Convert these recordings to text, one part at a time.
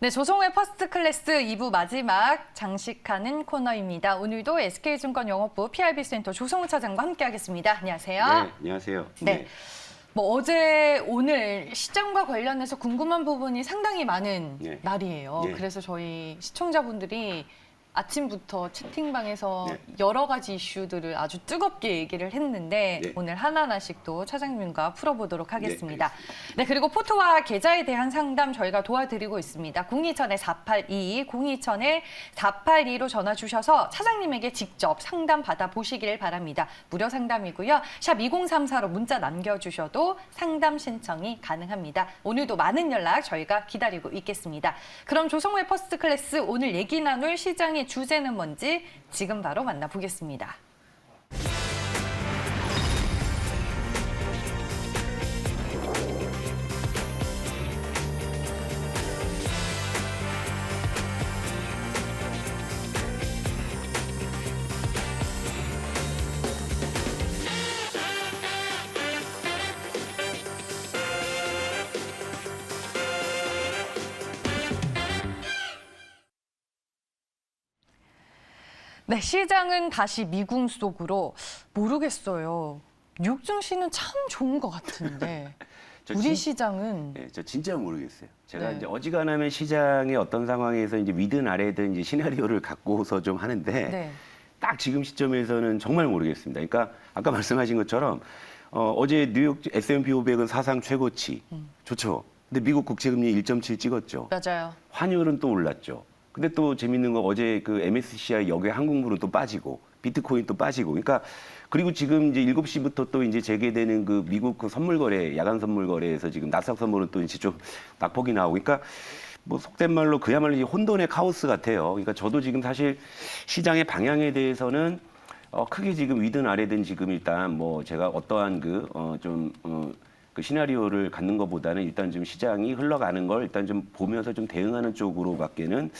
네, 조성우의 퍼스트 클래스 2부 마지막 장식하는 코너입니다. 오늘도 SK증권 영업부 PRB센터 조성우 차장과 함께하겠습니다. 안녕하세요. 네, 안녕하세요. 네. 뭐 어제 오늘 시장과 관련해서 궁금한 부분이 상당히 많은 네. 날이에요. 네. 그래서 저희 시청자분들이 아침부터 채팅방에서 네. 여러 가지 이슈들을 아주 뜨겁게 얘기를 했는데 네. 오늘 하나하나씩 또 차장님과 풀어보도록 하겠습니다. 알겠습니다. 네, 그리고 포토와 계좌에 대한 상담 저희가 도와드리고 있습니다. 020-4822, 020-482로 전화 주셔서 차장님에게 직접 상담 받아보시길 바랍니다. 무료 상담이고요. 샵 2034로 문자 남겨주셔도 상담 신청이 가능합니다. 오늘도 많은 연락 저희가 기다리고 있겠습니다. 그럼 조성우의 퍼스트 클래스 오늘 얘기 나눌 시장의 주제는 뭔지 지금 바로 만나보겠습니다. 네, 시장은 다시 미궁 속으로 모르겠어요. 뉴욕 증시는 참 좋은 것 같은데 우리 시장은 네, 저 진짜 모르겠어요. 제가 네. 이제 어지간하면 시장의 어떤 상황에서 이제 위든 아래든 이제 시나리오를 갖고서 좀 하는데 네. 딱 지금 시점에서는 정말 모르겠습니다. 그러니까 아까 말씀하신 것처럼 어제 뉴욕 S&P 500은 사상 최고치 좋죠. 근데 미국 국채금리 1.7 찍었죠. 맞아요. 환율은 또 올랐죠. 근데 또 재밌는 거 어제 그 MSCI 역외 항공부는 또 빠지고 비트코인 또 빠지고 그러니까 그리고 지금 이제 7시부터 또 이제 재개되는 그 미국 그 선물 거래 야간 선물 거래에서 지금 나스닥 선물은 또 이제 좀 낙폭이 나오고 그러니까 뭐 속된 말로 그야말로 이제 혼돈의 카오스 같아요. 그러니까 저도 지금 사실 시장의 방향에 대해서는 크게 지금 위든 아래든 지금 일단 뭐 제가 어떠한 그 시나리오를 갖는 것보다는 일단 좀 시장이 흘러가는 걸 일단 좀 보면서 좀 대응하는 쪽으로밖에는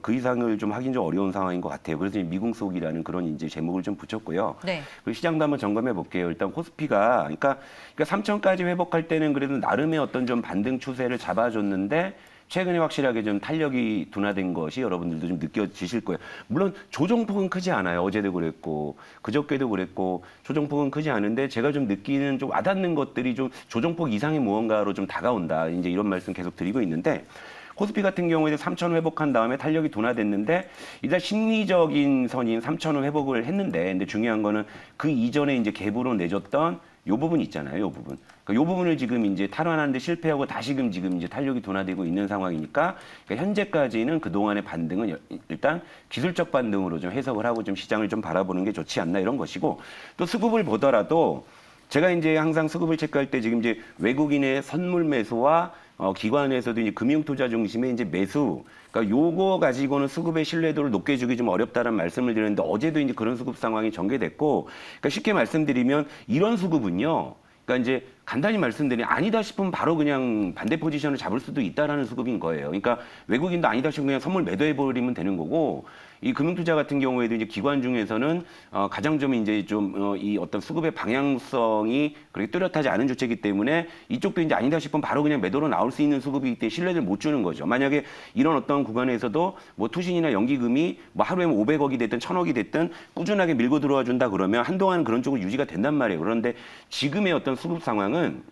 그 이상을 좀 하긴 좀 어려운 상황인 것 같아요. 그래서 미궁 속이라는 그런 이제 제목을 좀 붙였고요. 네. 그리고 시장도 한번 점검해 볼게요. 일단 코스피가 그러니까 3천까지 회복할 때는 그래도 나름의 어떤 좀 반등 추세를 잡아줬는데 최근에 확실하게 좀 탄력이 둔화된 것이 여러분들도 좀 느껴지실 거예요. 물론 조정폭은 크지 않아요. 어제도 그랬고 그저께도 그랬고 조정폭은 크지 않은데 제가 좀 느끼는 좀 와닿는 것들이 좀 조정폭 이상의 무언가로 좀 다가온다. 이제 이런 말씀 계속 드리고 있는데 코스피 같은 경우에는 3,000 회복한 다음에 탄력이 둔화됐는데 일단 심리적인 선인 3,000원 회복을 했는데 근데 중요한 거는 그 이전에 이제 갭으로 내줬던 요 부분 있잖아요. 요 부분. 그러니까 요 부분을 지금 이제 탈환하는데 실패하고 다시금 지금 이제 탄력이 둔화되고 있는 상황이니까 그러니까 현재까지는 그동안의 반등은 일단 기술적 반등으로 좀 해석을 하고 좀 시장을 좀 바라보는 게 좋지 않나 이런 것이고 또 수급을 보더라도 제가 이제 항상 수급을 체크할 때 지금 이제 외국인의 선물 매수와 기관에서도 이제 금융투자 중심의 이제 매수, 그러니까 요거 가지고는 수급의 신뢰도를 높게 주기 좀 어렵다는 말씀을 드렸는데 어제도 이제 그런 수급 상황이 전개됐고, 그러니까 쉽게 말씀드리면 이런 수급은요. 그러니까 이제 간단히 말씀드리면 아니다 싶으면 바로 그냥 반대 포지션을 잡을 수도 있다라는 수급인 거예요. 그러니까 외국인도 아니다 싶으면 그냥 선물 매도해버리면 되는 거고, 이 금융투자 같은 경우에도 이제 기관 중에서는 가장 좀 이제 좀 이 어떤 수급의 방향성이 그렇게 뚜렷하지 않은 주체이기 때문에 이쪽도 이제 아니다 싶으면 바로 그냥 매도로 나올 수 있는 수급이기 때문에 신뢰를 못 주는 거죠. 만약에 이런 어떤 구간에서도 뭐 투신이나 연기금이 뭐 하루에 500억이 됐든 1000억이 됐든 꾸준하게 밀고 들어와 준다 그러면 한동안은 그런 쪽으로 유지가 된단 말이에요. 그런데 지금의 어떤 수급 상황은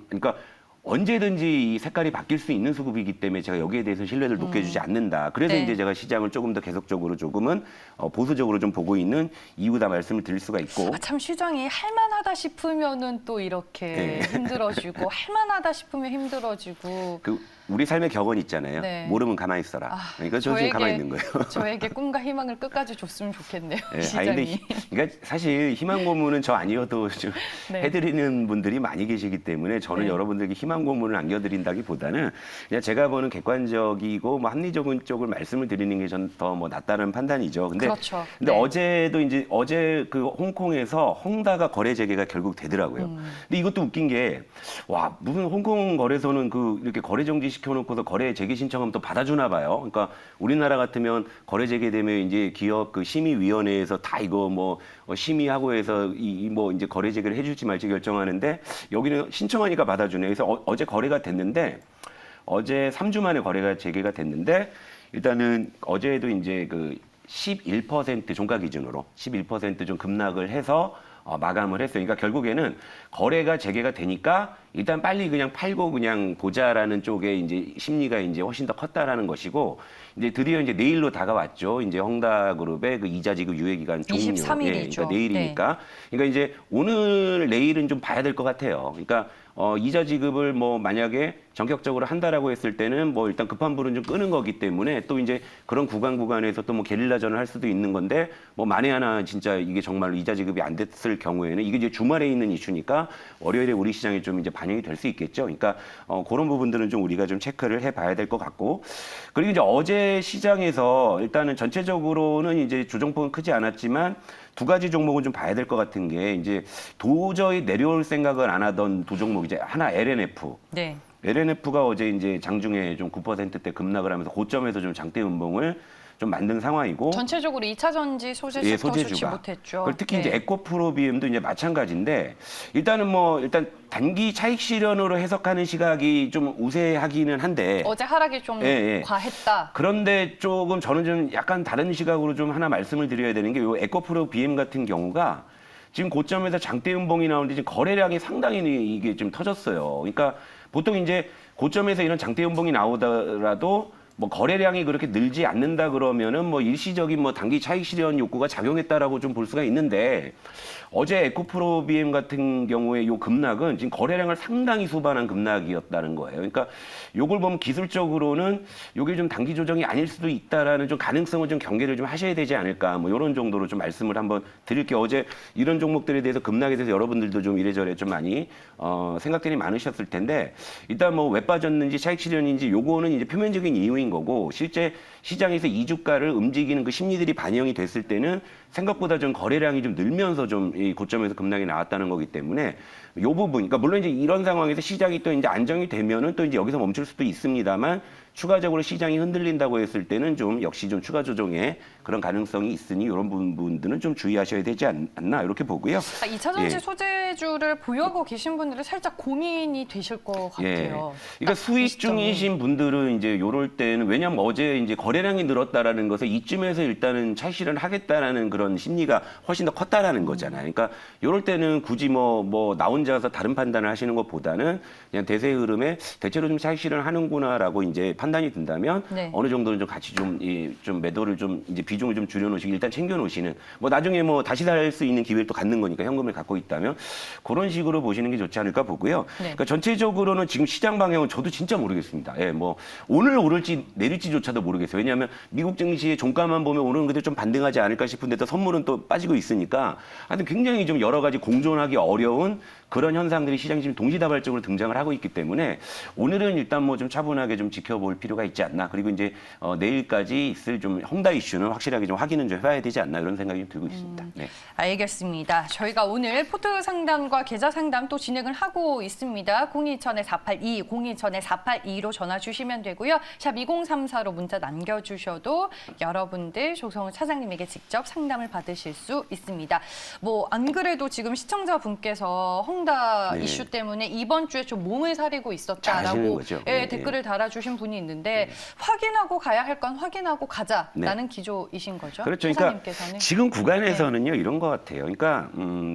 그러니까 언제든지 이 색깔이 바뀔 수 있는 수급이기 때문에 제가 여기에 대해서 신뢰를 높게 주지 않는다. 그래서 네. 이제 제가 시장을 조금 더 계속적으로 조금은 보수적으로 좀 보고 있는 이유다 말씀을 드릴 수가 있고. 참 시장이 할만하다 싶으면은 또 이렇게 네. 힘들어지고 할만하다 싶으면 힘들어지고 그 우리 삶의 격언 있잖아요. 네. 모르면 가만히 있어라. 그러니까 저 지금 가만히 있는 거예요. 저에게 꿈과 희망을 끝까지 줬으면 좋겠네요. 네, 시장이. 아니, 근데 그러니까 사실 희망 고문은 저 아니어도 좀 네. 해드리는 분들이 많이 계시기 때문에 저는 네. 여러분들에게 희망 고문을 안겨드린다기보다는 그냥 제가 보는 객관적이고 뭐 합리적인 쪽을 말씀을 드리는 게 전 더 뭐 낫다는 판단이죠. 근데 그렇죠. 근데 네. 어제도 이제 어제 그 홍콩에서 헝다가 거래 재개가 결국 되더라고요. 근데 이것도 웃긴 게 와 무슨 홍콩 거래소는 그 이렇게 거래 정지 시켜놓고서 거래 재개 신청하면 또 받아주나 봐요. 그러니까 우리나라 같으면 거래 재개되면 이제 기업 그 심의위원회에서 다 이거 뭐 심의하고 해서 이 뭐 이제 거래 재개를 해줄지 말지 결정하는데 여기는 신청하니까 받아주네. 그래서 어제 거래가 됐는데 어제 3주 만에 거래가 재개가 됐는데 일단은 어제도 이제 그 11% 종가 기준으로 11% 좀 급락을 해서 마감을 했어요. 그러니까 결국에는 거래가 재개가 되니까 일단 빨리 그냥 팔고 그냥 보자라는 쪽에 이제 심리가 이제 훨씬 더 컸다라는 것이고 이제 드디어 이제 내일로 다가왔죠. 이제 헝다그룹의 그 이자 지급 유예 기간 종료. 23일이죠. 그러니까 내일이니까. 그러니까 이제 오늘 내일은 좀 봐야 될 것 같아요. 그러니까 이자 지급을 뭐 만약에 전격적으로 한다라고 했을 때는 뭐 일단 급한 불은 좀 끄는 거기 때문에 또 이제 그런 구간에서 또 뭐 게릴라전을 할 수도 있는 건데 뭐 만에 하나 진짜 이게 정말로 이자 지급이 안 됐을 경우에는 이게 이제 주말에 있는 이슈니까 월요일에 우리 시장에 좀 이제 반영이 될 수 있겠죠. 그러니까 그런 부분들은 좀 우리가 좀 체크를 해봐야 될 것 같고 그리고 이제 어제 시장에서 일단은 전체적으로는 이제 조정폭은 크지 않았지만 두 가지 종목은 좀 봐야 될 것 같은 게 이제 도저히 내려올 생각을 안 하던 두 종목 이제 하나 LNF. 네. LNF가 어제 이제 장중에 좀 9%대 급락을 하면서 고점에서 좀 장대 음봉을 좀 만든 상황이고 전체적으로 2차 전지 소재 섹터 좋지 못했죠. 그리고 특히 네. 이제 에코프로비엠도 이제 마찬가지인데 일단은 뭐 일단 단기 차익 실현으로 해석하는 시각이 좀 우세하기는 한데 어제 하락이 좀 예. 과했다. 그런데 조금 저는 좀 약간 다른 시각으로 좀 하나 말씀을 드려야 되는 게 요 에코프로비엠 같은 경우가 지금 고점에서 장대 음봉이 나오는데 지금 거래량이 상당히 이게 좀 터졌어요. 그러니까 보통 이제 고점에서 이런 장대 음봉이 나오더라도 뭐 거래량이 그렇게 늘지 않는다 그러면은 뭐 일시적인 뭐 단기 차익 실현 욕구가 작용했다라고 좀 볼 수가 있는데 어제 에코프로비엠 같은 경우에 요 급락은 지금 거래량을 상당히 수반한 급락이었다는 거예요. 그러니까 요걸 보면 기술적으로는 요게 좀 단기 조정이 아닐 수도 있다라는 좀 가능성을 좀 경계를 좀 하셔야 되지 않을까 뭐 이런 정도로 좀 말씀을 한번 드릴게요. 어제 이런 종목들에 대해서 급락에 대해서 여러분들도 좀 이래저래 좀 많이 생각들이 많으셨을 텐데 일단 뭐 왜 빠졌는지 차익 실현인지 요거는 이제 표면적인 이유인 거고 실제 시장에서 이주가를 움직이는 그 심리들이 반영이 됐을 때는 생각보다 좀 거래량이 좀 늘면서 좀 이 고점에서 급락이 나왔다는 거기 때문에 요 부분, 그러니까 물론 이제 이런 상황에서 시장이 또 이제 안정이 되면은 또 이제 여기서 멈출 수도 있습니다만 추가적으로 시장이 흔들린다고 했을 때는 좀 역시 좀 추가 조정의 그런 가능성이 있으니 이런 부분들은 좀 주의하셔야 되지 않나 이렇게 보고요. 2차 전지 예. 소재주를 보유하고 계신 분들은 살짝 고민이 되실 것 같아요. 그러니까 수익 이 시점이. 중이신 분들은 이제 요럴 때는 왜냐면 어제 이제 거래량이 늘었다라는 것을 이쯤에서 일단은 차익 실현을 하겠다라는 그런 심리가 훨씬 더 컸다라는 거잖아요. 그러니까 요럴 때는 굳이 뭐 나 혼자서 다른 판단을 하시는 것보다는 그냥 대세 흐름에 대체로 좀 차익 실현을 하는구나라고 이제 판단이 든다면 네. 어느 정도는 좀 같이 좀 매도를 좀 이제 비중을 좀 줄여놓으시고 일단 챙겨놓으시는 뭐 나중에 뭐 다시 살 수 있는 기회를 또 갖는 거니까 현금을 갖고 있다면 그런 식으로 보시는 게 좋지 않을까 보고요. 네. 그러니까 전체적으로는 지금 시장 방향은 저도 진짜 모르겠습니다. 예, 뭐 오늘 오를지 내릴지조차도 모르겠어요. 왜냐하면 미국 증시의 종가만 보면 오늘은 그래도 좀 반등하지 않을까 싶은데 또 선물은 또 빠지고 있으니까 하여튼 굉장히 좀 여러 가지 공존하기 어려운 그런 현상들이 시장이 지금 동시다발적으로 등장을 하고 있기 때문에 오늘은 일단 뭐 좀 차분하게 좀 지켜볼 필요가 있지 않나. 그리고 이제 내일까지 있을 좀 헝다 이슈는 확실하게 좀 확인은 좀 해봐야 되지 않나 이런 생각이 좀 들고 있습니다. 네. 알겠습니다. 저희가 오늘 포트 상담과 계좌 상담 또 진행을 하고 있습니다. 027-482, 027-482로 전화 주시면 되고요. 샵 2034로 문자 남겨주셔도 여러분들 조성우 차장님에게 직접 상담을 받으실 수 있습니다. 뭐 안 그래도 지금 시청자분께서 헝다 네. 이슈 때문에 이번 주에 좀 몸을 사리고 잘 아시는 있었다라고 거죠. 예, 네, 댓글을 달아주신 분이 있는데 확인하고 가야 할 건 확인하고 가자라는 네. 기조이신 거죠? 그렇죠. 그러니까 차장님께서는. 지금 구간에서는요 이런 것 같아요. 그러니까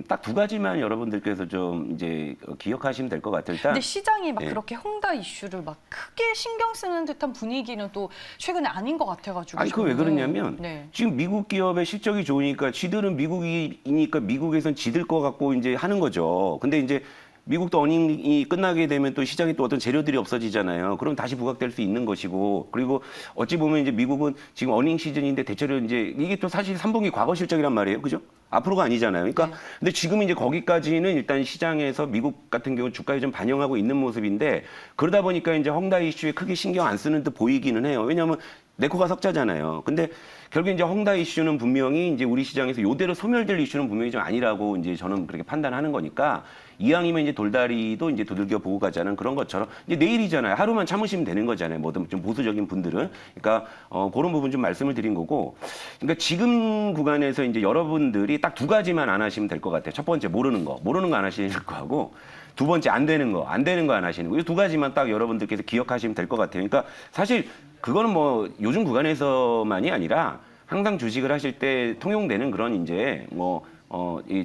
딱 두 가지만 여러분들께서 좀 이제 기억하시면 될 것 같아요. 일단 근데 시장이 막 예. 그렇게 헝다 이슈를 막 크게 신경 쓰는 듯한 분위기는 또 최근에 아닌 것 같아가지고. 아니 그 왜 저는. 그러냐면 네. 지금 미국 기업의 실적이 좋으니까 지들은 미국이니까 미국에선 지들 거 갖고 이제 하는 거죠. 근데 이제 미국도 어닝이 끝나게 되면 또 시장에 또 어떤 재료들이 없어지잖아요. 그럼 다시 부각될 수 있는 것이고 그리고 어찌 보면 이제 미국은 지금 어닝 시즌인데 대체로 이제 이게 또 사실 3분기 과거 실적이란 말이에요. 그죠? 앞으로가 아니잖아요. 그러니까 네. 근데 지금 이제 거기까지는 일단 시장에서 미국 같은 경우 주가에 좀 반영하고 있는 모습인데 그러다 보니까 이제 헝다 이슈에 크게 신경 안 쓰는 듯 보이기는 해요. 왜냐하면 네코가 석자잖아요. 근데 결국 이제 헝다 이슈는 분명히 이제 우리 시장에서 이대로 소멸될 이슈는 분명히 좀 아니라고 이제 저는 그렇게 판단하는 거니까 이왕이면 이제 돌다리도 이제 두들겨 보고 가자는 그런 것처럼 이제 내일이잖아요. 하루만 참으시면 되는 거잖아요. 뭐든 좀 보수적인 분들은. 그러니까 그런 부분 좀 말씀을 드린 거고. 그러니까 지금 구간에서 이제 여러분들이 딱 두 가지만 안 하시면 될 것 같아요. 첫 번째 모르는 거 안 하시는 거하고 두 번째 안 되는 거 안 하시는 거. 이 두 가지만 딱 여러분들께서 기억하시면 될 것 같아요. 그러니까 사실 그거는 뭐 요즘 구간에서만이 아니라 항상 주식을 하실 때 통용되는 그런 이제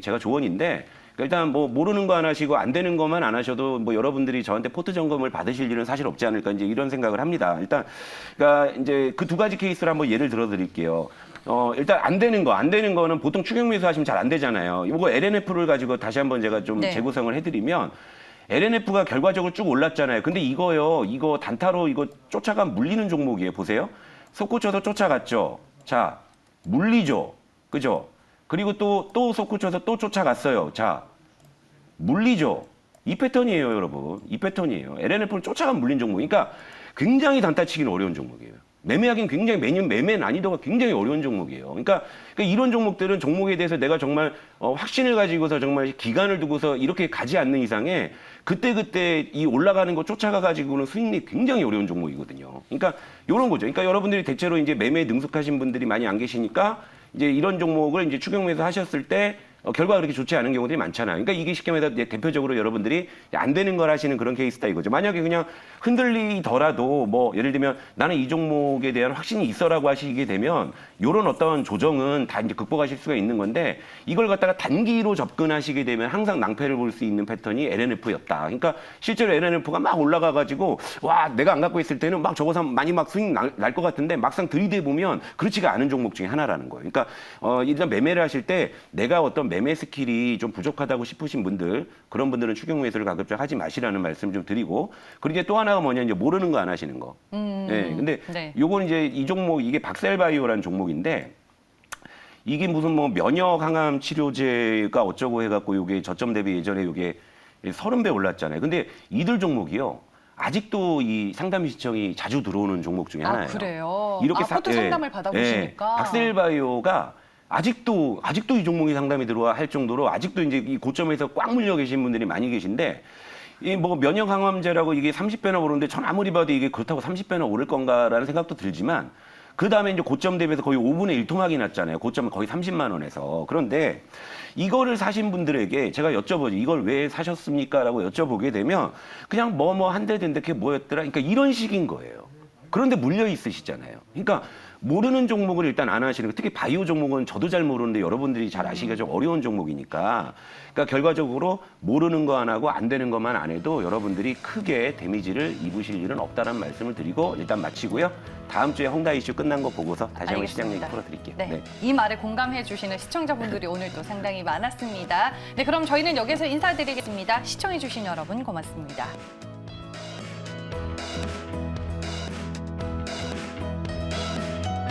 제가 조언인데 일단 뭐 모르는 거 안 하시고 안 되는 것만 안 하셔도 뭐 여러분들이 저한테 포트 점검을 받으실 일은 사실 없지 않을까 이제 이런 생각을 합니다. 일단 그러니까 이제 그 두 가지 케이스를 한번 예를 들어 드릴게요. 일단 안 되는 거는 보통 추경 매수 하시면 잘 안 되잖아요. 이거 LNF를 가지고 다시 한번 제가 좀 네. 재구성을 해드리면 LNF가 결과적으로 쭉 올랐잖아요. 근데 이거 단타로 이거 쫓아가 물리는 종목이에요. 보세요. 솟구쳐서 쫓아갔죠. 자, 물리죠. 그죠? 그리고 또 솟구쳐서 또 쫓아갔어요. 자, 물리죠. 이 패턴이에요, 여러분. 이 패턴이에요. LNF를 쫓아간 물린 종목. 그러니까 굉장히 단타치기는 어려운 종목이에요. 매매하기는 굉장히 매년 매매 난이도가 굉장히 어려운 종목이에요. 그러니까 이런 종목들은 종목에 대해서 내가 정말 확신을 가지고서 정말 기간을 두고서 이렇게 가지 않는 이상에 그때 이 올라가는 거 쫓아가 가지고는 수익이 굉장히 어려운 종목이거든요. 그러니까 이런 거죠. 그러니까 여러분들이 대체로 이제 매매에 능숙하신 분들이 많이 안 계시니까 이제 이런 종목을 이제 추경 매수 하셨을 때 결과가 그렇게 좋지 않은 경우들이 많잖아요. 그러니까 이게 쉽게 말해서 이제 대표적으로 여러분들이 안 되는 걸 하시는 그런 케이스다 이거죠. 만약에 그냥 흔들리더라도 뭐 예를 들면 나는 이 종목에 대한 확신이 있어라고 하시게 되면 이런 어떤 조정은 다 이제 극복하실 수가 있는 건데 이걸 갖다가 단기로 접근하시게 되면 항상 낭패를 볼 수 있는 패턴이 LNF였다. 그러니까 실제로 LNF가 막 올라가가지고 와 내가 안 갖고 있을 때는 막 저거 사면 많이 막 수익 날 것 같은데 막상 들이대 보면 그렇지가 않은 종목 중에 하나라는 거예요. 그러니까 일단 매매를 하실 때 내가 어떤 매매 스킬이 좀 부족하다고 싶으신 분들 그런 분들은 추경 매수를 가급적 하지 마시라는 말씀 좀 드리고 그리고 이제 또 하나가 뭐냐 이제 모르는 거 안 하시는 거. 네, 근데 네. 요건 이제 이 종목 이게 박셀바이오라는 종목인데 이게 무슨 뭐 면역 항암 치료제가 어쩌고 해갖고 요게 저점 대비 예전에 요게 30배 올랐잖아요. 근데 이들 종목이요. 아직도 이 상담 시청이 자주 들어오는 종목 중에 하나예요. 그래요? 이렇게 포트 상담을 받아보시니까. 박셀바이오가 아직도 이 종목이 상담이 들어와 할 정도로 아직도 이제 이 고점에서 꽉 물려 계신 분들이 많이 계신데 이 뭐 면역 항암제라고 이게 30배나 오르는데 전 아무리 봐도 이게 그렇다고 30배나 오를 건가라는 생각도 들지만 그 다음에 이제 고점 대비해서 거의 5분의 1 토막이 났잖아요. 고점은 거의 30만 원에서. 그런데 이거를 사신 분들에게 제가 여쭤보죠. 이걸 왜 사셨습니까? 라고 여쭤보게 되면 그냥 뭐 한대 된데 그게 뭐였더라? 그러니까 이런 식인 거예요. 그런데 물려 있으시잖아요. 그러니까 모르는 종목을 일단 안 하시는 거. 특히 바이오 종목은 저도 잘 모르는데 여러분들이 잘 아시기가 좀 어려운 종목이니까. 그러니까 결과적으로 모르는 거 안 하고 안 되는 것만 안 해도 여러분들이 크게 데미지를 입으실 일은 없다는 말씀을 드리고 일단 마치고요. 다음 주에 헝다 이슈 끝난 거 보고서 다시 한번 시장 얘기 풀어드릴게요. 네. 이 말에 공감해 주시는 시청자분들이 오늘도 상당히 많았습니다. 네, 그럼 저희는 여기서 인사드리겠습니다. 시청해 주신 여러분 고맙습니다.